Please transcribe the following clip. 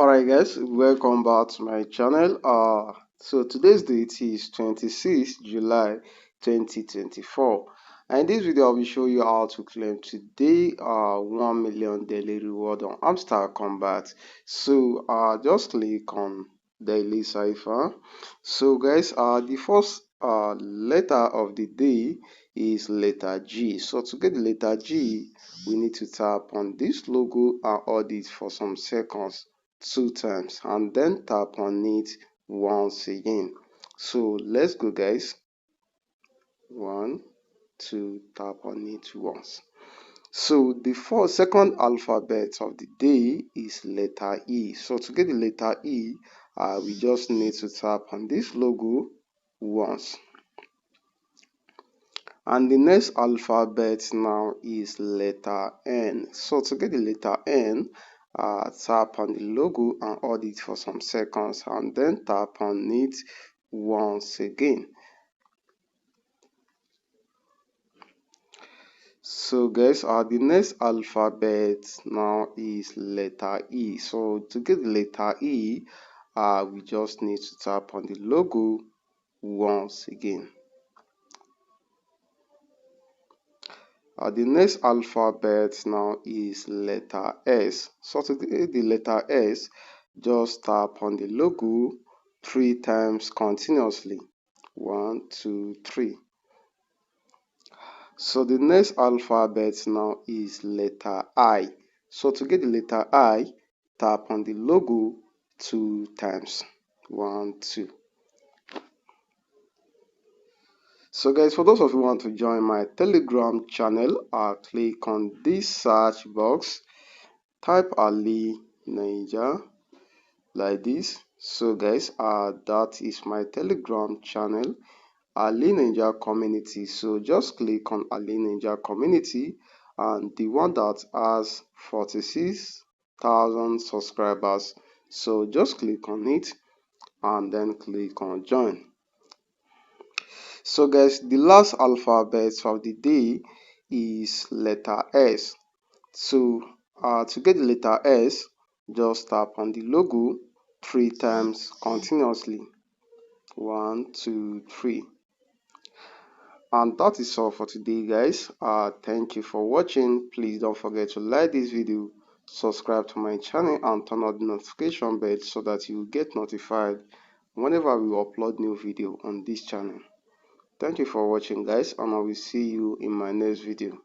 Alright guys, welcome back to my channel. So today's date is 26th July 2024, and in this video I'll be showing you how to claim today 1 million daily reward on hamster combat. So just click on daily cipher. So guys, the first letter of the day is letter G. So to get the letter G, we need to tap on this logo and hold it for some seconds 2 times and then tap on it once again. So let's go guys. 1 2 tap on it once. So the second alphabet of the day is letter E. So to get the letter E, we just need to tap on this logo once. And the next alphabet now is letter N. So to get the letter N, tap on the logo and hold it for some seconds and then tap on it once again. So guys, the next alphabet now is letter E. So to get the letter E, we just need to tap on the logo once again. The next alphabet now is letter S. So to get the letter S, just tap on the logo 3 times continuously. 1 2 3. So the next alphabet now is letter I. So to get the letter I, tap on the logo 2 times. 1 2. So guys, for those of you who want to join my Telegram channel, click on this search box, type Ali Naija like this. So guys, that is my Telegram channel, Ali Naija community. So just click on Ali Naija community, and the one that has 46,000 subscribers. So just click on it and then click on join. So guys, the last alphabet of the day is letter S. So to get the letter S, just tap on the logo 3 times continuously. 1 2 3. And that is all for today guys. Thank you for watching. Please don't forget to like this video, subscribe to my channel and turn on the notification bell so that you will get notified whenever we upload new video on this channel. Thank you for watching guys, and I will see you in my next video.